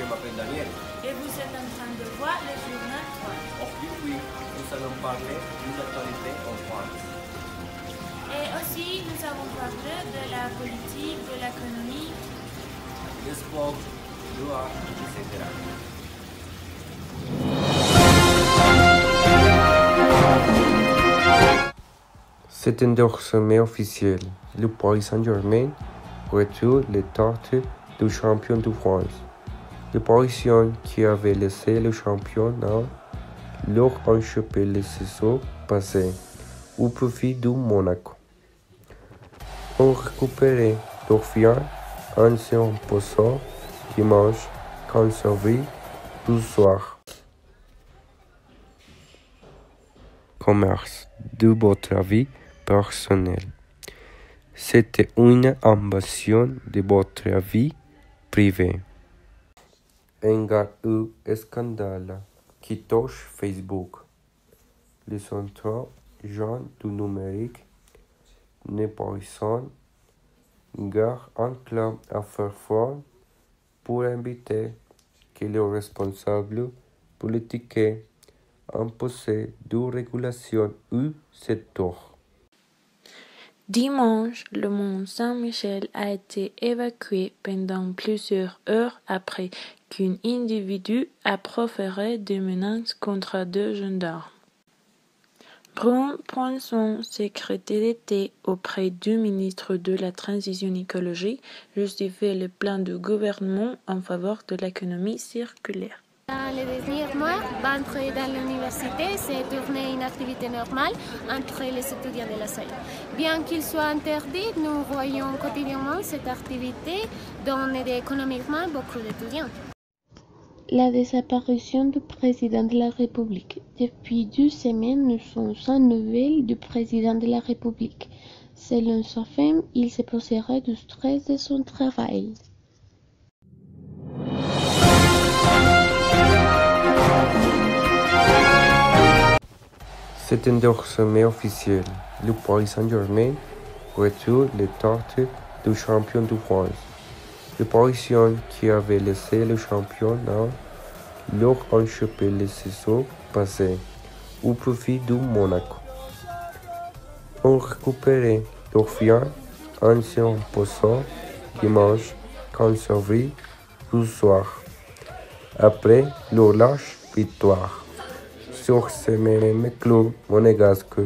je m'appelle Daniel. Et vous êtes en train de voir le journal 3. Oh oui, nous allons parler d'une actualité en France. Et aussi, nous avons parlé de la politique, de l'économie, Le sport, loi, etc. C'est un sommet officiel. Le Paris Saint-Germain retrouve le titre de champion de France. Le Parisien qui avait laissé le championnat lors d'un championnat la saison passée au profit du Monaco ont récupéré leur fière en s'imposant dimanche 15 avril du soir. Commerce de votre avis personnel. C'était une invasion de votre vie privée. Un grave scandale qui touche Facebook. Les centres gens du numérique ne parisiens gardent un club à faire fort pour inviter que les responsables politiques imposent des régulations au secteur. Dimanche, le mont Saint-Michel a été évacué pendant plusieurs heures après qu'un individu a proféré des menaces contre deux gendarmes. Brun prend son sécurité auprès du ministre de la Transition écologique, justifie le plan du gouvernement en faveur de l'économie circulaire. Dans les derniers mois, entrer dans l'université, c'est tourner une activité normale entre les étudiants de la salle. Bien qu'il soit interdit, nous voyons quotidiennement cette activité donne économiquement beaucoup d'étudiants. La disparition du président de la République. Depuis 2 semaines, nous sommes sans nouvelles du président de la République. Selon sa femme, il se poserait du stress de son travail. C'est un sommet officiel. Le Paris Saint-Germain retrouve le titre de champion de France. Le Parisien qui avait laissé le championnat lors d'un championnat la saison passée au profit du Monaco ont récupéré leur fière en s'imposant dimanche 15 avril du soir après leur lâche victoire sur ce même club monégasque,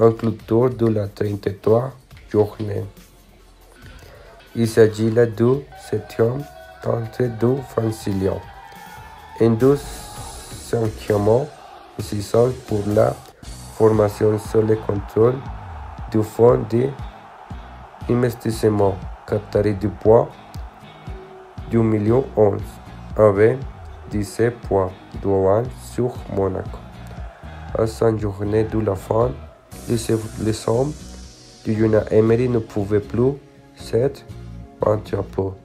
incluant de la 33 journée. Il s'agit là du 7e titre du Francilien, un des 5e nécessaires pour la formation sous le contrôle du fonds d'investissement qatari du poids du million 11 avec 17 points d'avance sur Monaco. À 5 journées de la fin, les hommes du Unai Emery ne pouvaient plus s'être rattrapés.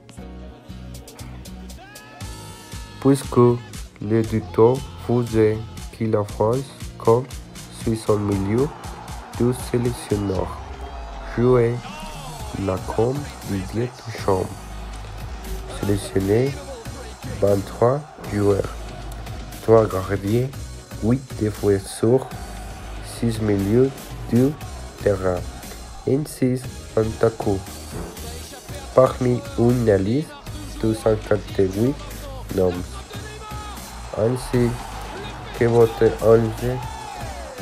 Puisque l'éditeur faisait que la France, comme suis son milieu de sélectionneur, jouait la com du de chambre. Sélectionné 23 joueurs, 3 gardiens, 8 défenseurs, 6 milieux de terrain et 6 attaquants. Parmi une liste de 148 noms. Ainsi que votre 11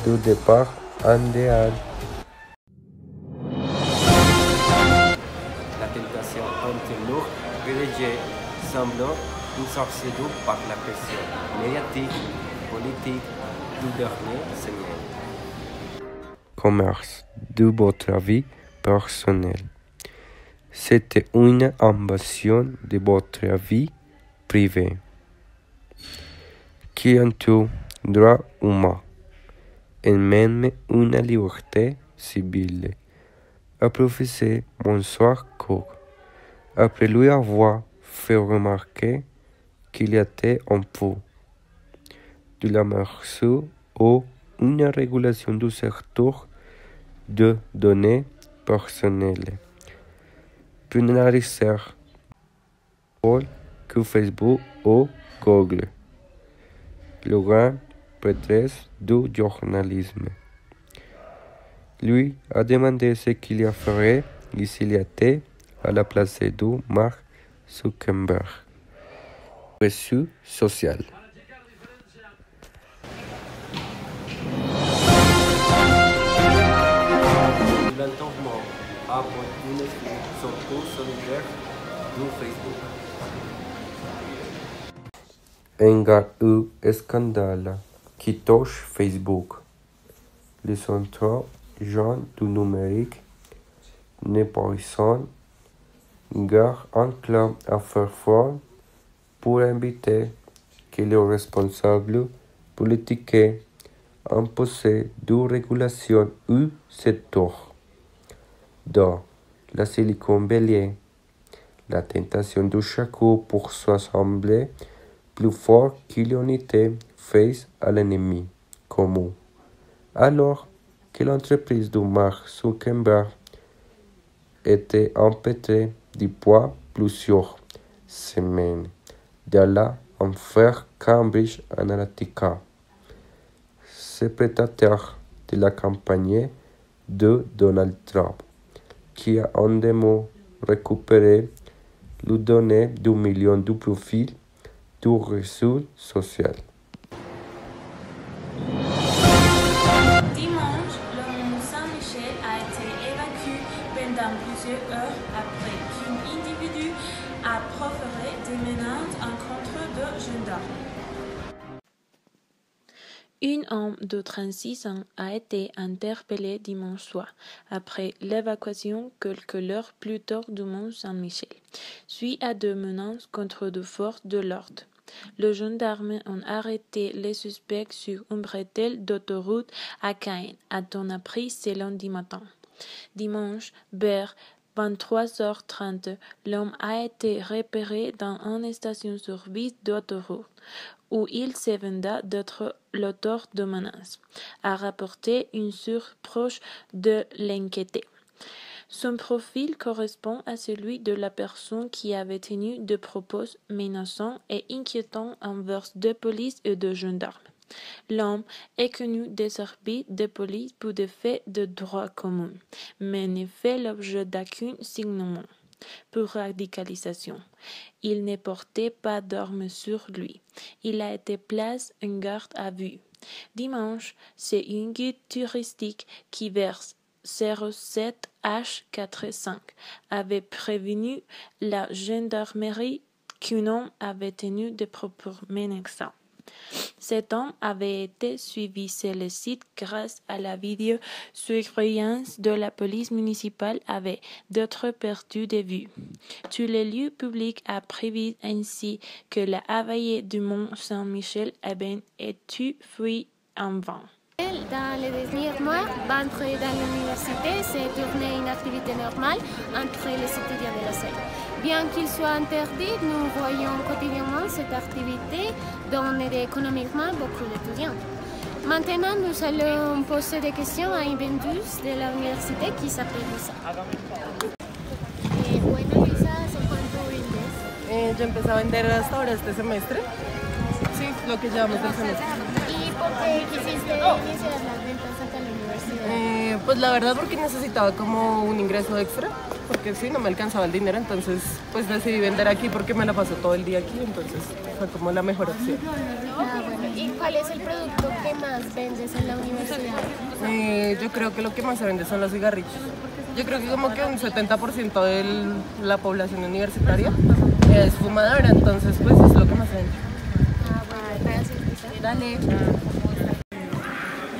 de départ idéal. La tentation entre nous privilégiée semble exercée par la pression médiatique politique du dernier semaine. Commerce de votre avis personnel. C'était une invasion de votre vie privée qui entoure droit humain et même une liberté civile, a professé Monsieur Coq, après lui avoir fait remarquer qu'il y avait un peu de la mesure ou une régulation du secteur de données personnelles. Pénaliser Paul que Facebook ou Google. Le grand prêtresse du journalisme. Lui a demandé ce qu'il y ferait s'il était à la place de Mark Zuckerberg. Réseau social. L'enterrement a une surtout solidaire de Facebook. Un grave scandale qui touche Facebook. Les centres jeunes du numérique ne parissent guère enclins à faire fort pour inviter que les responsables politiques imposent de régulation au secteur. Dans la Silicon Valley, la tentation de chacun pour s'assembler plus fort que l'unité face à l'ennemi commun. Alors que l'entreprise de Mark Zuckerberg était empêtrée du poids plusieurs semaines dans l'affaire Cambridge Analytica, secrétaire de la campagne de Donald Trump, qui a en démo récupéré les données de millions de profils du réseau social. Dimanche, le mont Saint-Michel a été évacué pendant plusieurs heures après qu'un individu a proféré des menaces à l'encontre de gendarmes. Un homme de 36 ans a été interpellé dimanche soir après l'évacuation quelques heures plus tard du mont Saint-Michel, suite à des menaces contre des forces de l'ordre. Les gendarmes ont arrêté les suspects sur une bretelle d'autoroute à Caen, a-t-on appris ce lundi matin. Dimanche, vers 23h30, l'homme a été repéré dans une station-service d'autoroute où il se vendait d'être l'auteur de menaces, a rapporté une source proche de l'inquiété. Son profil correspond à celui de la personne qui avait tenu des propos menaçants et inquiétants envers des polices et des gendarmes. L'homme est connu des services de police pour des faits de droit commun, mais ne fait l'objet d'aucun signalement pour radicalisation. Il ne portait pas d'armes sur lui. Il a été placé en garde à vue. Dimanche, c'est un guide touristique qui verse 07H45 avait prévenu la gendarmerie qu'un homme avait tenu des propos menaçants. Cet homme avait été suivi sur le site grâce à la vidéosurveillance de la police municipale avec d'autres perdu de vue. Tous les lieux publics a prévu ainsi que la veille du mont Saint-Michel avait été fui en vain. Dans les derniers mois, entrer dans l'université, c'est tourner une activité normale entre les étudiants de la salle. Bien qu'il soit interdit, nous voyons quotidiennement cette activité donner économiquement beaucoup d'étudiants. Maintenant, nous allons poser des questions à une vendeuse de l'université qui s'appelle Lisa. Bueno, Lisa, ¿hace cuánto vendes? Yo empecé a vender hasta ahora este semestre. Sí, lo que llevamos del semestre. ¿Y por qué quisiste iniciar las ventas acá en la universidad? Pues la verdad porque necesitaba como un ingreso extra, porque sí, no me alcanzaba el dinero, entonces pues decidí vender aquí porque me la paso todo el día aquí, entonces fue como la mejor opción. Ah, bueno. ¿Y cuál es el producto que más vendes en la universidad? Yo creo que lo que más se vende son los cigarrillos. Yo creo que como que un 70% de la población universitaria es fumadora, entonces pues es lo que más se vende. Ah, bueno, gracias. Dale.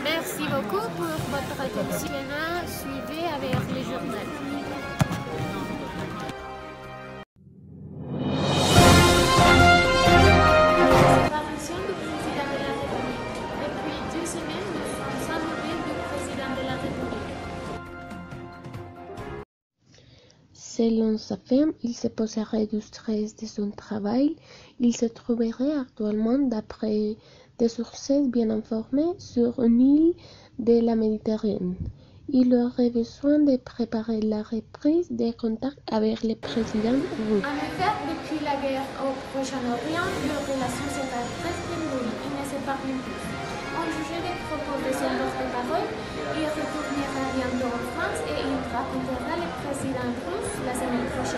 Merci beaucoup pour votre attention. Suivez avec le journal. Disparition du président de la République. Depuis 2 semaines, nous sommes sans nouvelles du président de la République. Selon sa femme, il se poserait du stress de son travail. Il se trouverait actuellement, d'après des sources bien informées, sur une île de la Méditerranée. Il aurait besoin de préparer la reprise des contacts avec le président russe. En effet, depuis la guerre au Proche-Orient, leurs relations s'étaient presque brûlées. Ils ne se parlent plus. En jugeant des propos de son porte-parole, il retournera bientôt en France et il rencontrera le président russe la semaine prochaine.